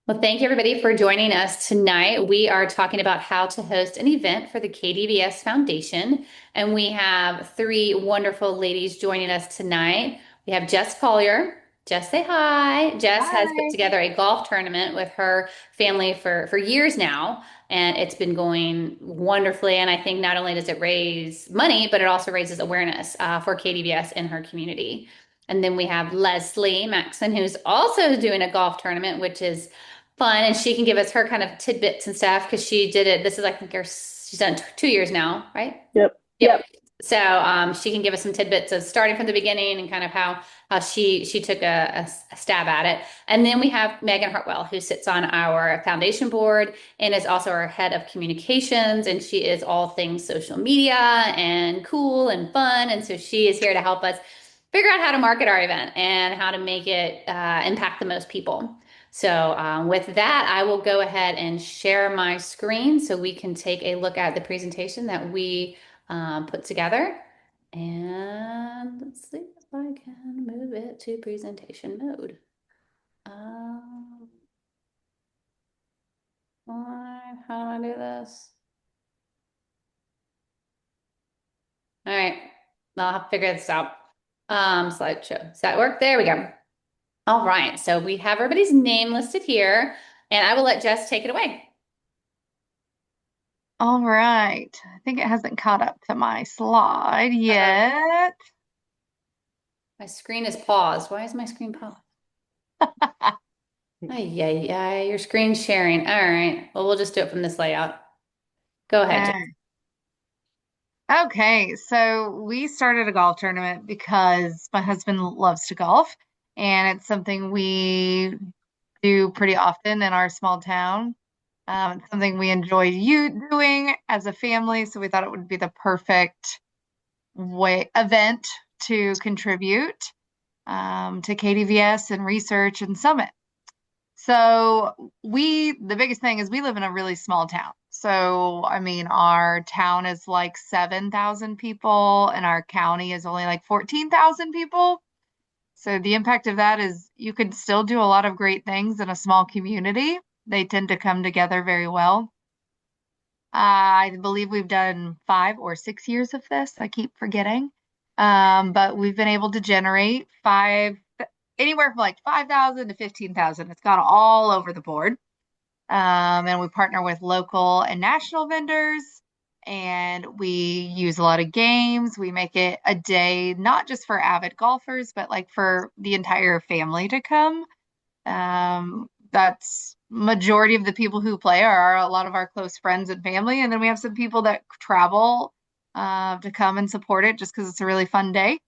Well, thank you everybody for joining us tonight. We are talking about how to host an event for the KdVS Foundation, and we have three wonderful ladies joining us tonight. We have Jess Collier. Jess, say hi. Jess has put Hi. together a golf tournament with her family for years now, and it's been going wonderfully. And I think not only does it raise money, but it also raises awareness for KdVS in her community. And then we have Leslie Maxon, who's also doing a golf tournament, which is fun, and she can give us her kind of tidbits and stuff because she did it. This is, I think, she's done 2 years now, right? Yep. Yep. Yep. So she can give us some tidbits of starting from the beginning and kind of how she took a stab at it. And then we have Megan Hartwell, who sits on our foundation board and is also our head of communications. And she is all things social media and cool and fun. And so she is here to help us figure out how to market our event and how to make it impact the most people. So with that, I will go ahead and share my screen so we can take a look at the presentation that we put together. And let's see if I can move it to presentation mode. Um, how do I do this? All right, I'll have to figure this out. Slideshow. Does that work? There we go. All right, so we have everybody's name listed here, and I will let Jess take it away. All right. I think it hasn't caught up to my slide Uh-oh, yet. my screen is paused. Why is my screen paused? Ay, yeah, yeah, your screen's sharing. All right. Well, we'll just do it from this layout. Go ahead, Jess. Okay, so we started a golf tournament because my husband loves to golf, and it's something we do pretty often in our small town. It's something we enjoy you doing as a family, so we thought it would be the perfect way event to contribute to KdVS and research and summit. So the biggest thing is we live in a really small town. So, I mean, our town is like 7,000 people and our county is only like 14,000 people. So the impact of that is you could still do a lot of great things in a small community. They tend to come together very well. I believe we've done 5 or 6 years of this. I keep forgetting. But we've been able to generate anywhere from like 5,000 to 15,000. It's gone all over the board. And we partner with local and national vendors, and we use a lot of games. We make it a day, not just for avid golfers, but like for the entire family to come. That's majority of the people who play are a lot of our close friends and family. And then we have some people that travel to come and support it just because it's a really fun day.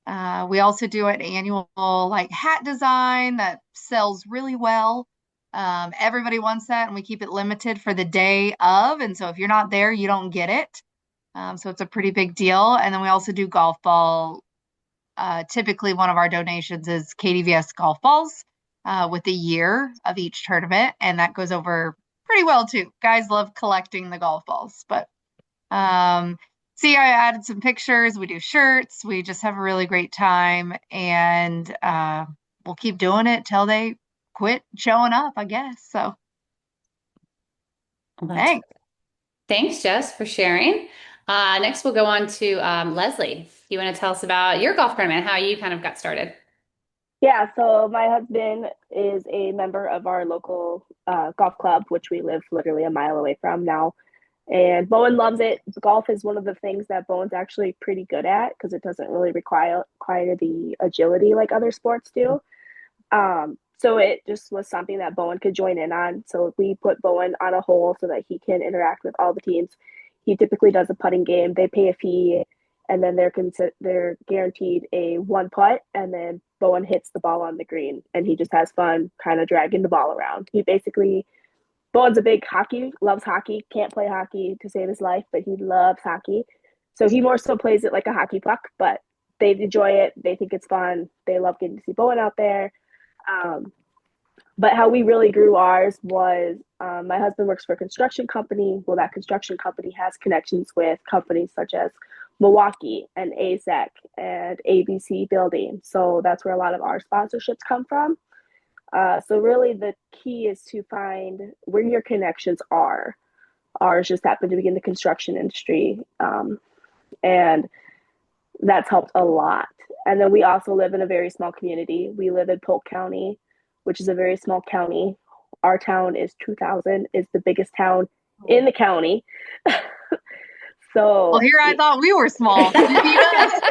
We also do an annual like hat design that sells really well. Everybody wants that, and we keep it limited for the day of. And so if you're not there, you don't get it. So it's a pretty big deal. And then we also do golf ball. Typically, one of our donations is KdVS golf balls with the year of each tournament, and that goes over pretty well too. Guys love collecting the golf balls, but um, see, I added some pictures. We do shirts. We just have a really great time, and we'll keep doing it till they quit showing up, I guess. So, Well, that's thanks. great. Thanks, Jess, for sharing. Next, we'll go on to Leslie. You want to tell us about your golf tournament, how you kind of got started? Yeah, so my husband is a member of our local golf club, which we live literally a mile away from now. And Bowen loves it. Golf is one of the things that Bowen's actually pretty good at because it doesn't really require the agility like other sports do. So it just was something that Bowen could join in on. So we put Bowen on a hole so that he can interact with all the teams. He typically does a putting game. They pay a fee, and then they're guaranteed a one putt, and then Bowen hits the ball on the green, and he just has fun kind of dragging the ball around. Bowen's a big loves hockey, can't play hockey to save his life, but he loves hockey. So he more so plays it like a hockey puck, but they enjoy it. They think it's fun. They love getting to see Bowen out there. Um, but how we really grew ours was my husband works for a construction company. Well, that construction company has connections with companies such as Milwaukee and AZEC and ABC Building. So that's where a lot of our sponsorships come from. So really the key is to find where your connections are. Ours just happened to be in the construction industry. And that's helped a lot. And then we also live in a very small community. We live in Polk County, which is a very small county. Our town is 2,000, is the biggest town in the county. Well, So here I thought we were small. You beat us.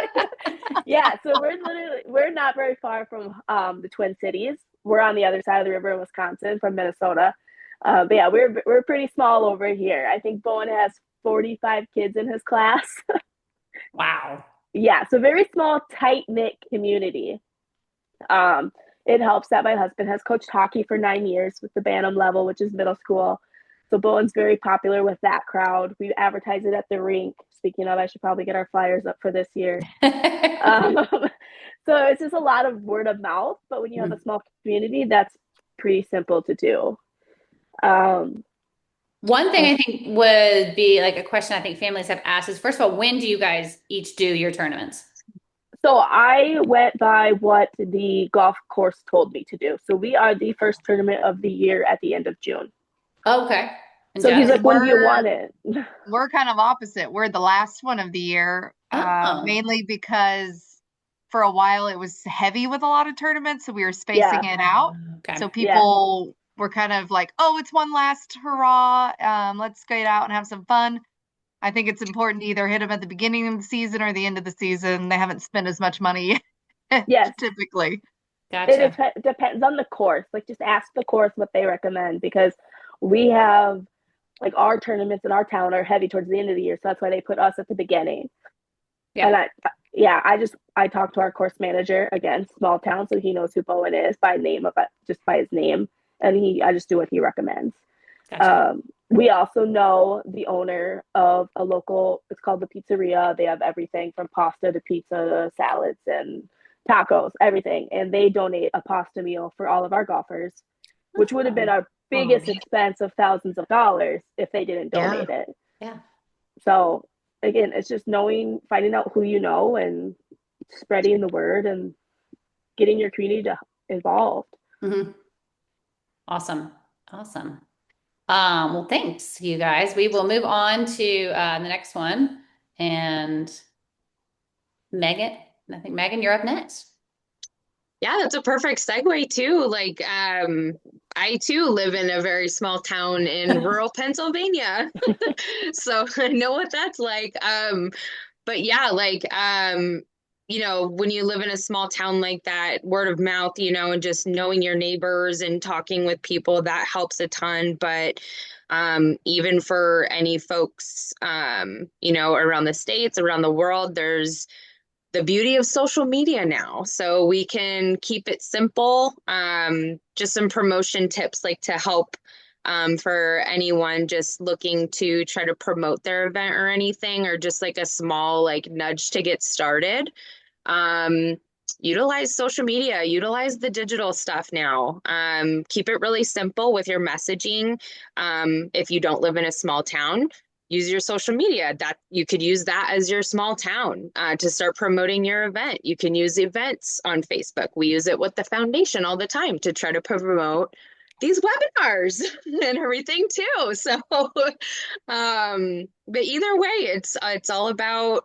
yeah, so we're not very far from the Twin Cities. We're on the other side of the river in Wisconsin from Minnesota. But yeah, we're pretty small over here. I think Bowen has 45 kids in his class. Wow. Yeah, so very small, tight knit community. Um, it helps that my husband has coached hockey for 9 years with the Bantam level, which is middle school. So Bowen's very popular with that crowd. We advertise it at the rink. Speaking of, I should probably get our flyers up for this year. So it's just a lot of word of mouth. But when you have a small community, that's pretty simple to do. One thing I think would be like a question I think families have asked is, first of all, when do you guys each do your tournaments? So I went by what the golf course told me to do. So we are the first tournament of the year at the end of June. Okay. And So he's Jess? like, when do you want it? We're kind of opposite. We're the last one of the year, Oh, mainly because for a while it was heavy with a lot of tournaments, so we were spacing Yeah. it out. okay. So Yeah. people were kind of like, "Oh, it's one last hurrah! Let's get out and have some fun." I think it's important to either hit them at the beginning of the season or the end of the season. They haven't spent as much money Yes. typically. It Gotcha. depends on the course. Like, just ask the course what they recommend, because we have, like, our tournaments in our town are heavy towards the end of the year. So that's why they put us at the beginning. Yeah. And I talked to our course manager, again, small town, so he knows who Bowen is by name, just by his name. And I just do what he recommends. Gotcha. We also know the owner of a local, it's called the Pizzeria. They have everything from pasta to pizza to salads and tacos, everything. And they donate a pasta meal for all of our golfers, which would have been our biggest expense of thousands of dollars if they didn't donate it. Yeah. So again, it's just finding out who you know and spreading the word and getting your community involved. Mm-hmm. Awesome. Awesome. Well, thanks, you guys. We will move on to the next one. And Megan, I think Megan, you're up next. Yeah, that's a perfect segue too. Like, I too live in a very small town in rural Pennsylvania. So I know what that's like. But yeah, like, when you live in a small town like that, word of mouth, and just knowing your neighbors and talking with people, that helps a ton. But even for any folks, around the States, around the world, there's the beauty of social media now. So we can keep it simple. Just some promotion tips, like to help for anyone just looking to try to promote their event or anything, or just like a small like nudge to get started. Utilize social media, utilize the digital stuff now. Keep it really simple with your messaging. If you don't live in a small town, use your social media. That you could use that as your small town to start promoting your event. You can use events on Facebook. We use it with the foundation all the time to try to promote these webinars and everything too. So, but either way, it's all about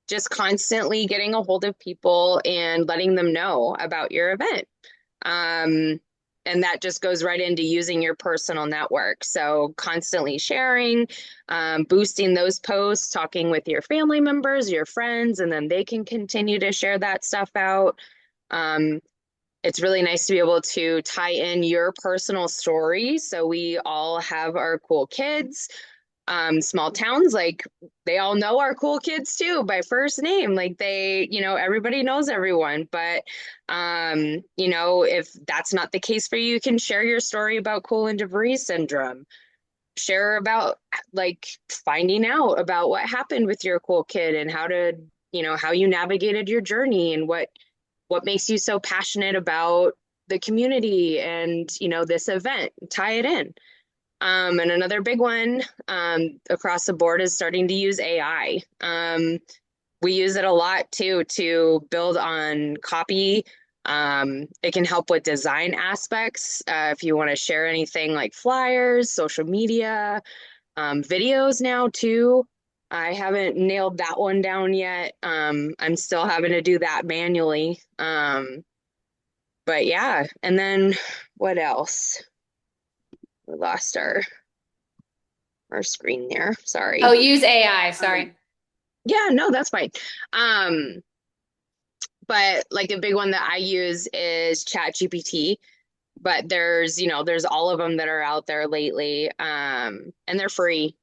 just constantly getting a hold of people and letting them know about your event. And that just goes right into using your personal network. So constantly sharing, boosting those posts, talking with your family members, your friends, and then they can continue to share that stuff out. It's really nice to be able to tie in your personal story. So we all have our cool kids. Small towns, like, they all know our cool kids too by first name. Like, everybody knows everyone. But if that's not the case for you, you can share your story about Koolen-de syndrome. Share about like finding out about what happened with your cool kid and how you navigated your journey and what makes you so passionate about the community and this event. Tie it in. And another big one across the board is starting to use AI. We use it a lot too to build on copy, It can help with design aspects. If you want to share anything like flyers, social media, videos now too. I haven't nailed that one down yet. I'm still having to do that manually. But yeah, and then what else? We lost our screen there. Sorry. Oh, use AI. Sorry. Yeah, no, that's fine. Um, but like a big one that I use is ChatGPT. But there's all of them that are out there lately. And they're free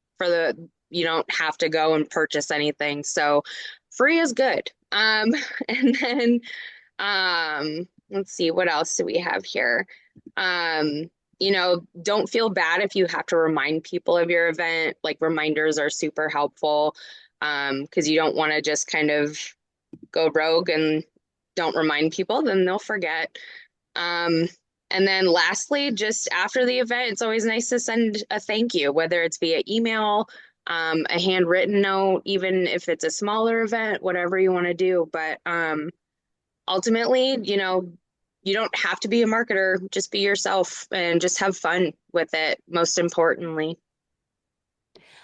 you don't have to go and purchase anything. So free is good. And then let's see, what else do we have here? Don't feel bad if you have to remind people of your event. Like reminders are super helpful, because you don't want to just kind of go rogue and don't remind people, then they'll forget. Um, and then lastly, just after the event, it's always nice to send a thank you, whether it's via email, a handwritten note, even if it's a smaller event, whatever you want to do. But ultimately, you don't have to be a marketer, just be yourself and just have fun with it, most importantly.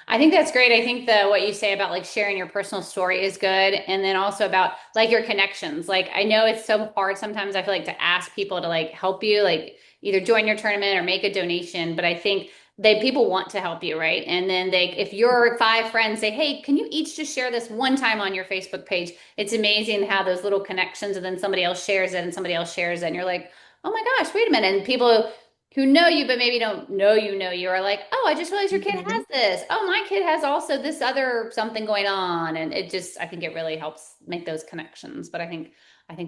I think that's great. I think what you say about like sharing your personal story is good. And then also about like your connections. Like I know it's so hard sometimes I feel like to ask people to like help you, like either join your tournament or make a donation. But I think people want to help you, right? And then if your 5 friends say, hey, can you each just share this one time on your Facebook page? It's amazing how those little connections and then somebody else shares it and somebody else shares it. And you're like, oh my gosh, wait a minute. And people who know you but maybe don't know you are like, oh, I just realized your kid Mhm. has this. Oh, my kid has also this other something going on. And I think it really helps make those connections. But I think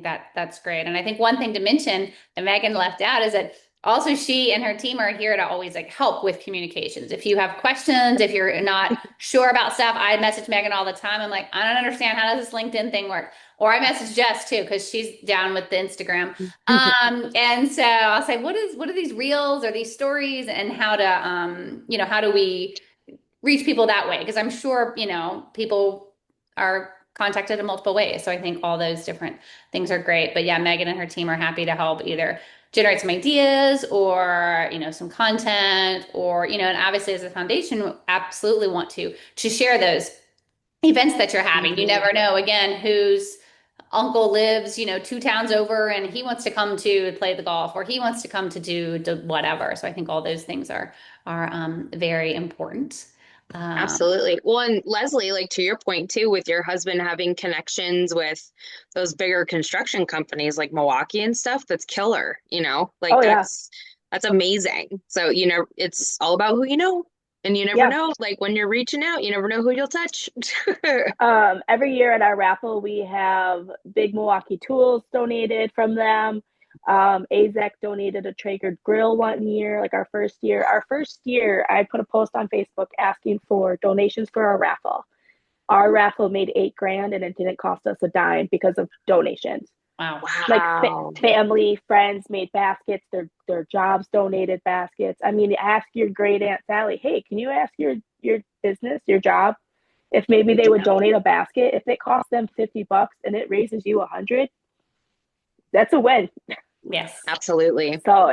that's great. And I think one thing to mention that Megan left out is that also she and her team are here to always like help with communications. If you have questions, if you're not sure about stuff, I message Megan all the time. I'm like, I don't understand, how does this LinkedIn thing work? Or I message Jess too, because she's down with the Instagram. And so I'll say, what are these reels or these stories, and how do we reach people that way? Because I'm sure, people are contacted in multiple ways. So I think all those different things are great. But yeah, Megan and her team are happy to help either generate some ideas or, some content or, and obviously as a foundation, absolutely want to share those events that you're having. You Mhm. never know, again, whose uncle lives, 2 towns over and he wants to come to play the golf or he wants to come to do whatever. So I think all those things are very important. Absolutely. Well, and Leslie, like to your point too, with your husband having connections with those bigger construction companies like Milwaukee and stuff, that's killer, like Oh yeah. that's amazing. So, it's all about who you know. And you never Yeah. know, like when you're reaching out, you never know who you'll touch. Every year at our raffle, we have big Milwaukee tools donated from them. AZEC donated a Traeger grill one year, like our first year. Our first year, I put a post on Facebook asking for donations for our raffle. Our raffle made 8 grand and it didn't cost us a dime because of donations. Wow. Like Wow. family, friends made baskets, their jobs donated baskets. I mean, ask your great Aunt Sally, hey, can you ask your business, your job, if maybe they would donate a basket? If it costs them $50 and it raises you 100, that's a win. Yes. Absolutely. So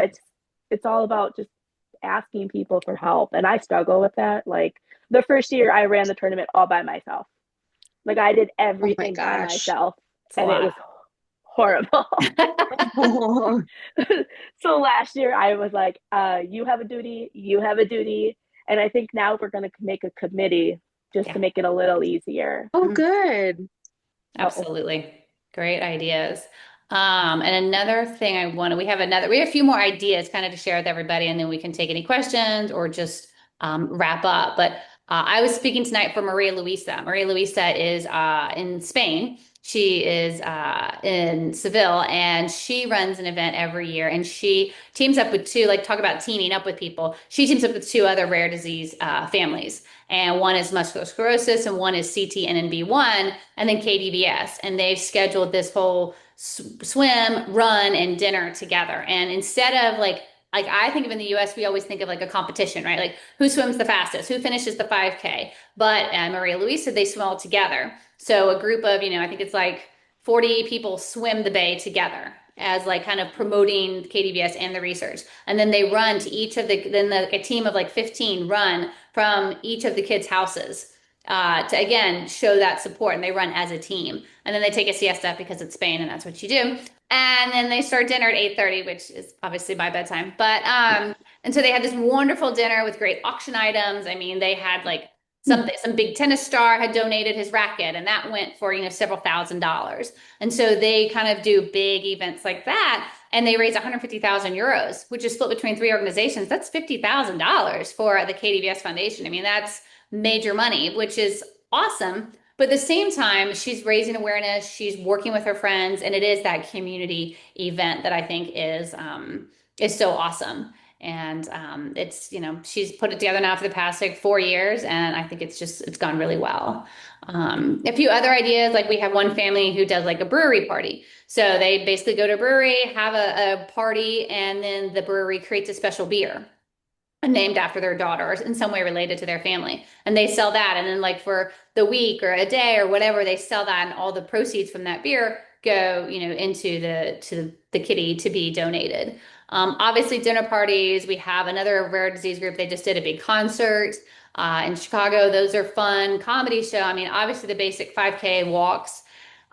it's all about just asking people for help. And I struggle with that. Like the first year I ran the tournament all by myself. Like I did Oh my everything by gosh. myself It's a and it lot. was horrible. So last year I was like, you have a duty, you have a duty. And I think now we're going to make a committee just to Yeah, make it a little easier. Oh, good. So, absolutely. Great ideas. And another thing we have a few more ideas kind of to share with everybody, and then we can take any questions or just wrap up. But I was speaking tonight for Maria Luisa. Maria Luisa is in Spain. She is in Seville, and she runs an event every year. And she teams up with two, like talk about teaming up with people. She teams up with 2 other rare disease families, and one is muscular sclerosis, and one is CTNNB1, and then KdVS. And they've scheduled this whole swim, run, and dinner together. And instead of like I think of in the US, we always think of like a competition, right? Like who swims the fastest, who finishes the 5K. But Maria Luisa, they swim all together. So a group of, I think it's like 40 people swim the bay together. as like kind of promoting KdVS and the research. And then they run to each of a team of like 15 run from each of the kids' houses to again show that support. And they run as a team. And then they take a siesta because it's Spain and that's what you do. And then they start dinner at 8:30, which is obviously my bedtime. But and so they had this wonderful dinner with great auction items. I mean, they had like some big tennis star had donated his racket, and that went for, several $1,000s. And so they kind of do big events like that, and they raise 150,000 euros, which is split between 3 organizations. That's $50,000 for the KdVS Foundation. I mean, that's major money, which is awesome. But at the same time, she's raising awareness, she's working with her friends, and it is that community event that I think is so awesome. And it's, she's put it together now for the past like 4 years, and I think it's gone really well. A few other ideas, like we have one family who does like a brewery party. So they basically go to a brewery, have a party, and then the brewery creates a special beer named after their daughters in some way related to their family. And they sell that. And then like for the week or a day or whatever, they sell that, and all the proceeds from that beer go, into the kitty to be donated. Obviously dinner parties. We have another rare disease group. They just did a big concert in Chicago. Those are fun. Comedy show. I mean, obviously the basic 5K walks.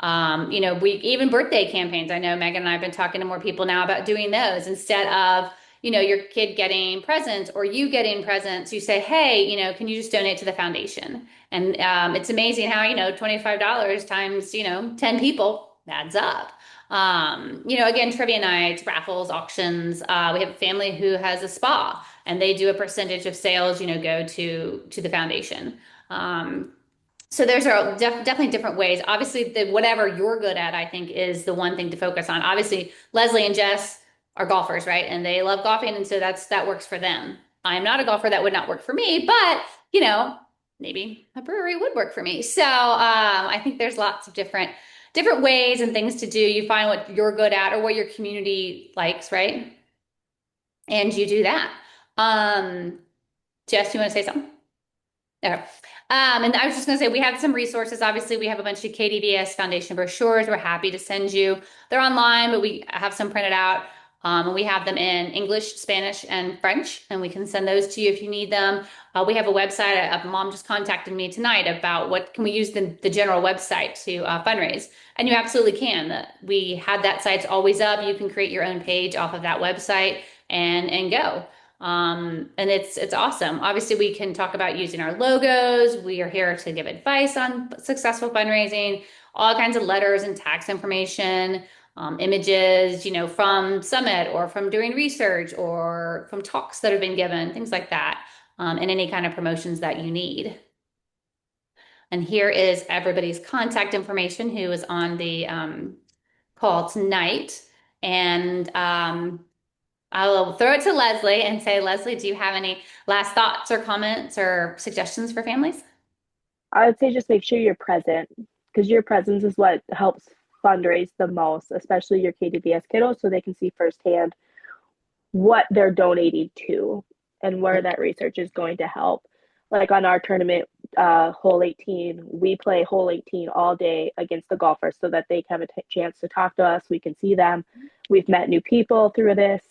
We even birthday campaigns. I know Megan and I have been talking to more people now about doing those instead of your kid getting presents or you getting presents. You say, hey, can you just donate to the foundation? And it's amazing how, $25 times, 10 people adds up. Again, trivia nights, raffles, auctions. We have a family who has a spa, and they do a percentage of sales, go to the foundation. So there's definitely different ways. Obviously, whatever you're good at, I think, is the one thing to focus on. Obviously, Leslie and Jess are golfers, right? And they love golfing, and so that works for them. I'm not a golfer. That would not work for me, but maybe a brewery would work for me. So I think there's lots of different ways and things to do. You find what you're good at or what your community likes, right? And you do that. Jess, you want to say something? Okay. And I was just going to say, we have some resources. Obviously, we have a bunch of KdVS Foundation brochures. We're happy to send you. They're online, but we have some printed out. And we have them in English, Spanish, and French, and we can send those to you if you need them. We have a website. A mom just contacted me tonight about what can we use the general website to fundraise, and you absolutely can. We have that site's always up. You can create your own page off of that website and go. And it's awesome. Obviously, we can talk about using our logos. We are here to give advice on successful fundraising, all kinds of letters and tax information. Images, from Summit or from doing research or from talks that have been given, things like that, and any kind of promotions that you need. And here is everybody's contact information who is on the call tonight. And I'll throw it to Leslie and say, Leslie, do you have any last thoughts or comments or suggestions for families? I would say just make sure you're present, because your presence is what helps fundraise the most, especially your KdVS kiddos, so they can see firsthand what they're donating to and where that research is going to help. Like on our tournament, hole 18, we play hole 18 all day against the golfers so that they have a chance to talk to us. We can see them. We've met new people through this.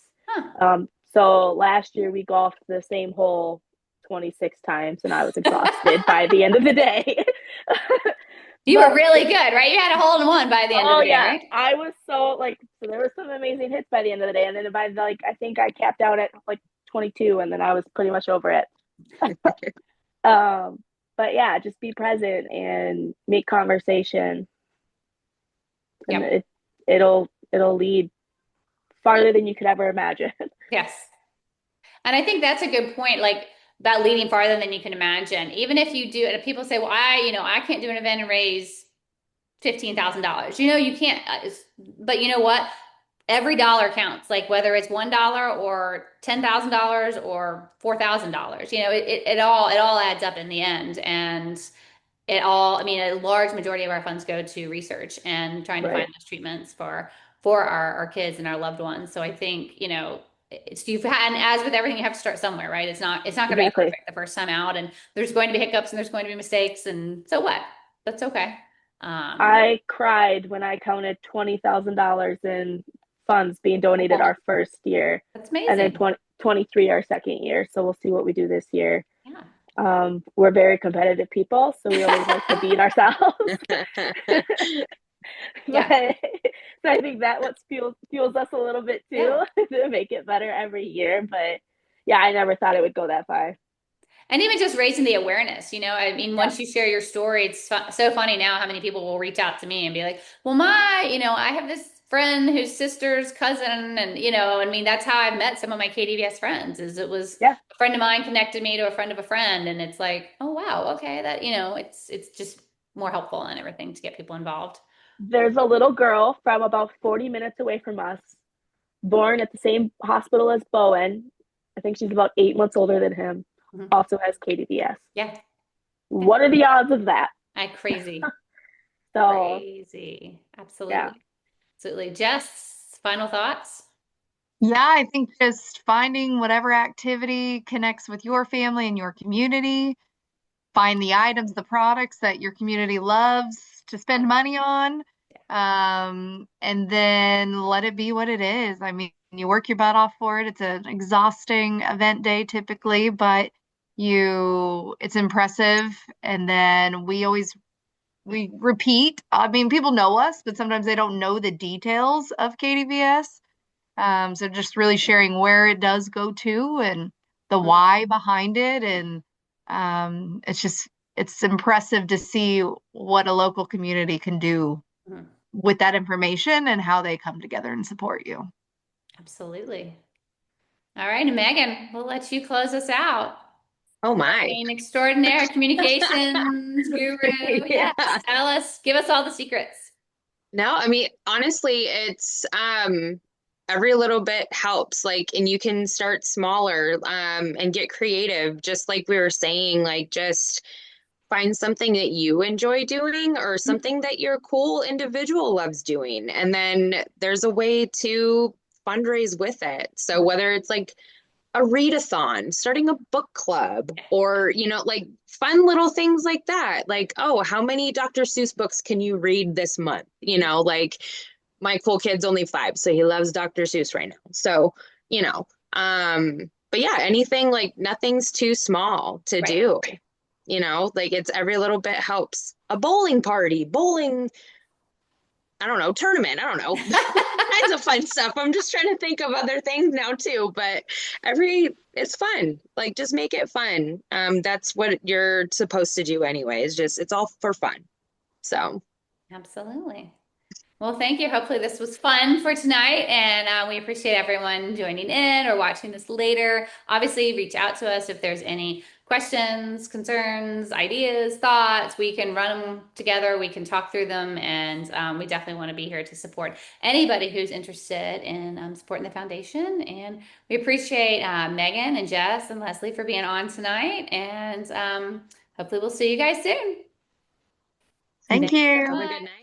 So last year we golfed the same hole 26 times, and I was exhausted by the end of the day. You were really good, right? You had a hole in one by the end of the day, right? I was so there were some amazing hits by the end of the day. And then by I think I capped out at 22, and then I was pretty much over it. But yeah, just be present and make conversation. And it'll lead farther than you could ever imagine. Yes. And I think that's a good point. About leading farther than you can imagine. Even if you do, and people say, well, I can't do an event and raise $15,000. You can't, but you know what? Every dollar counts, whether it's $1 or $10,000 or $4,000, it all adds up in the end. And a large majority of our funds go to research and trying to find those treatments for our kids and our loved ones. So I think, and as with everything, you have to start somewhere, right? It's not going to be perfect the first time out, and there's going to be hiccups and there's going to be mistakes, and so what? That's okay. I cried when I counted $20,000 in funds being donated our first year, That's and then amazing. 23 our second year. So we'll see what we do this year. Yeah. We're very competitive people, so we always like to beat ourselves. But Yeah. so I think that what fuels us a little bit too Yeah. to make it better every year. But yeah, I never thought it would go that far. And even just raising the awareness, I mean, Yeah. once you share your story, it's so funny now how many people will reach out to me and be like, well, I have this friend whose sister's cousin, and, I mean, that's how I met some of my KdVS friends, is it was Yeah. a friend of mine connected me to a friend of a friend. And it's like, oh, wow, okay, that, it's just more helpful and everything to get people involved. There's a little girl from about 40 minutes away from us, born at the same hospital as Bowen. I think she's about 8 months older than him. Mhm. Also has KdVS. Yeah. Yeah. What are the odds of that? Crazy, So crazy. yeah, Absolutely. Absolutely. Jess, final thoughts? Yeah, I think just finding whatever activity connects with your family and your community. Find the items, the products that your community loves to spend money on. And then let it be what it is. I mean, you work your butt off for it. It's an exhausting event day typically, but it's impressive. And then we repeat. I mean, people know us, but sometimes they don't know the details of KdVS. So just really sharing where it does go to and the why behind it. And it's impressive to see what a local community can do Mhm. with that information and how they come together and support you. Absolutely. All right, and Megan, we'll let you close us out. Oh my. Marketing extraordinaire, communications guru. Yeah. Yes, tell us, give us all the secrets. No, I mean, honestly, it's every little bit helps. Like, and you can start smaller and get creative, just like we were saying, like just find something that you enjoy doing or something that your cool individual loves doing. And then there's a way to fundraise with it. So whether it's like a readathon, starting a book club, or, like fun little things like that. Like, oh, how many Dr. Seuss books can you read this month? Like my cool kid's only 5, so he loves Dr. Seuss right now. So, but yeah, anything, like nothing's too small to Right. do. Like it's every little bit helps. A bowling party, bowling, I don't know, tournament. I don't know. Kinds of fun stuff. I'm just trying to think of other things now too, but it's fun. Like just make it fun. That's what you're supposed to do anyways. Just it's all for fun. So Absolutely. Well, thank you. Hopefully, this was fun for tonight, and we appreciate everyone joining in or watching this later. Obviously, reach out to us if there's any questions, concerns, ideas, thoughts. We can run them together, we can talk through them, and we definitely want to be here to support anybody who's interested in supporting the foundation. And we appreciate Megan and Jess and Leslie for being on tonight, and hopefully, we'll see you guys soon. Thank Thanks so you. have a much. good night.